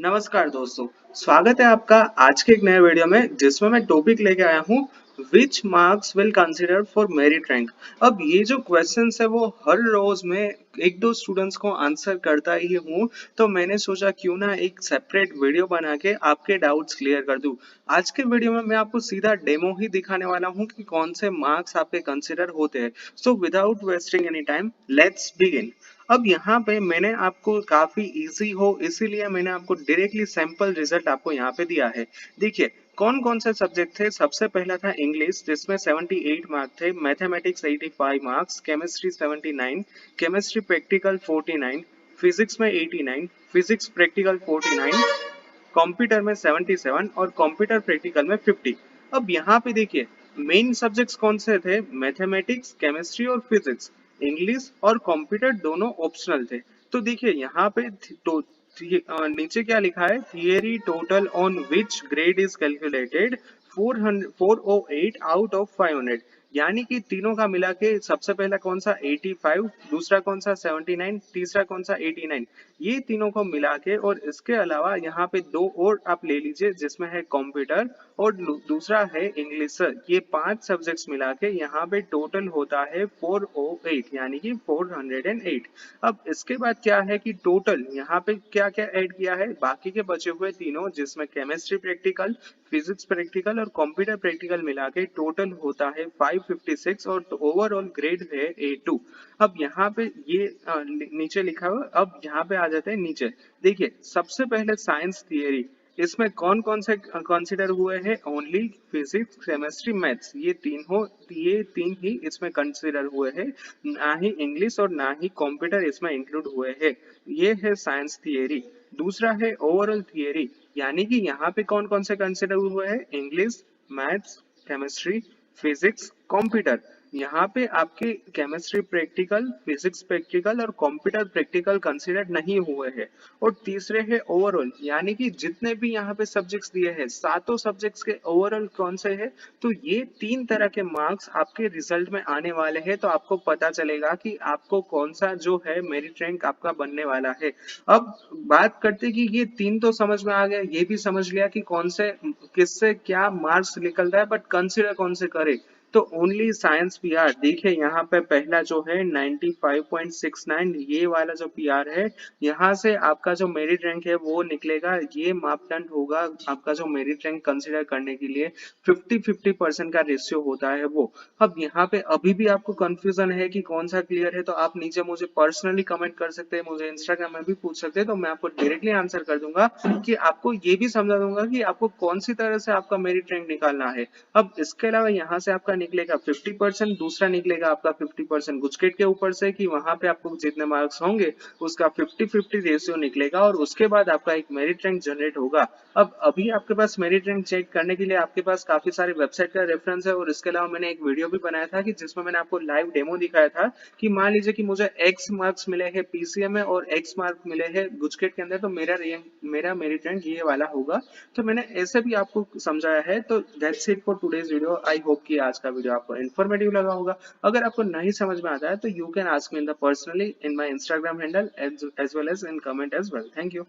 नमस्कार दोस्तों, स्वागत है आपका आज के एक नए वीडियो में जिसमें मैं टॉपिक लेके आया हूँ which marks will consider for merit rank. अब ये जो क्वेश्चंस है वो हर रोज में एक दो स्टूडेंट्स को आंसर करता ही हूँ, तो मैंने सोचा क्यों ना एक सेपरेट वीडियो बना के आपके डाउट्स क्लियर कर दूं। आज के वीडियो में मैं आपको सीधा डेमो ही दिखाने वाला हूँ कि कौन से मार्क्स आपके कंसिडर होते हैं। So without wasting any time let's begin. अब यहाँ पे मैंने आपको काफी इजी हो इसीलिए मैंने आपको डायरेक्टली सैंपल रिजल्ट आपको यहाँ पे दिया है। देखिए कौन कौन से सब्जेक्ट थे। सबसे पहला था इंग्लिश जिसमें 78 मार्क्स थे, mathematics 85 marks, chemistry 79, chemistry practical 49, physics में 89, फिजिक्स प्रैक्टिकल 49, कंप्यूटर में 77 और कंप्यूटर प्रैक्टिकल में 50। अब यहाँ पे देखिए मेन सब्जेक्ट्स कौन से थे, मैथमेटिक्स, केमिस्ट्री और फिजिक्स। इंग्लिश और कंप्यूटर दोनों ऑप्शनल थे। तो देखिए यहाँ पे नीचे क्या लिखा है, theory total on which grade is calculated 408 out of 500। यानी कि तीनों का मिला के सबसे पहला कौन सा 85, दूसरा कौन सा 79, तीसरा कौन सा 89। ये तीनों को मिला के और इसके अलावा यहाँ पे दो और आप ले लीजिए जिसमें है कंप्यूटर और दूसरा है इंग्लिश। ये पांच सब्जेक्ट्स मिला के यहाँ पे टोटल होता है 408 यानी कि 408। अब इसके बाद क्या है कि टोटल यहाँ पे क्या क्या ऐड किया है, बाकी के बचे हुए तीनों जिसमें केमिस्ट्री प्रैक्टिकल, फिजिक्स प्रैक्टिकल और कंप्यूटर प्रैक्टिकल मिला के टोटल होता है 556 और ओवरऑल ग्रेड है A2। अब यहाँ पे ये नीचे लिखा हुआ। अब यहाँ पे आ जाते हैं नीचे। देखिए सबसे पहले साइंस थियरी, इसमें कौन कौन से कंसिडर हुए हैं, ओनली फिजिक्स केमिस्ट्री मैथ्स, ये तीन ही इसमें कंसिडर हुए हैं। ना ही इंग्लिश और ना ही कंप्यूटर इसमें इंक्लूड हुए हैं। ये है साइंस थियरी। दूसरा है ओवरऑल थियरी, यानी कि यहाँ पे कौन कौन से कंसिडर हुए हैं, English, maths, chemistry, physics, computer. यहाँ पे आपके केमिस्ट्री प्रैक्टिकल, फिजिक्स प्रैक्टिकल और कंप्यूटर प्रैक्टिकल कंसिडर नहीं हुए हैं। और तीसरे है ओवरऑल, यानी कि जितने भी यहाँ पे सब्जेक्ट्स दिए हैं सातों सब्जेक्ट्स के ओवरऑल कौन से हैं। तो ये तीन तरह के मार्क्स आपके रिजल्ट में आने वाले हैं, तो आपको पता चलेगा कि आपको कौन सा जो है मेरिट रैंक आपका बनने वाला है। अब बात करते कि ये तीन तो समझ में आ गया, ये भी समझ लिया कि कौन से किससे क्या मार्क्स निकलता है, बट कंसिडर कौन से करे। तो ओनली साइंस पीआर देखिए यहाँ पे पहला जो है 95.69, ये वाला जो पीआर है यहाँ से आपका जो मेरिट रैंक है वो निकलेगा। ये मापदंड होगा आपका जो मेरिट रैंक कंसिडर करने के लिए 50-50% का रेशियो होता है वो। अब यहाँ पे अभी भी आपको कंफ्यूजन है कि कौन सा क्लियर है, तो आप नीचे मुझे पर्सनली कमेंट कर सकते हैं, मुझे इंस्टाग्राम में भी पूछ सकते हैं, तो मैं आपको डायरेक्टली आंसर कर दूंगा कि आपको ये भी समझा दूंगा कि आपको कौन सी तरह से आपका मेरिट रैंक निकालना है। अब इसके अलावा यहाँ से आपका निकलेगा 50%, दूसरा निकलेगा आपका 50% गुजकेट के ऊपर से कि वहां पे आपको जितने मार्क्स होंगे उसका 50-50 रेशियो निकलेगा और उसके बाद आपका एक मेरिट रैंक जनरेट होगा। अब अभी आपके पास मेरिट रैंक चेक करने के लिए आपके पास काफी सारी वेबसाइट का रेफरेंस है और इसके अलावा मैंने एक वीडियो भी बनाया था कि जिसमें मैंने आपको लाइव डेमो दिखाया था कि मान लीजिए कि मुझे एक्स मार्क्स मिले हैं पीसीएम में और एक्स मार्क मिले हैं गुजकेट के अंदर, तो मेरा मेरिट रैंक ये वाला होगा। तो मैंने ऐसे भी आपको समझाया है। तो that's it for today's video. I hope कि आज का वीडियो आपको इन्फॉर्मेटिव लगा होगा। अगर आपको नहीं समझ में आता है तो you can ask me in the personally in my Instagram handle as well as in comment as well. Thank you.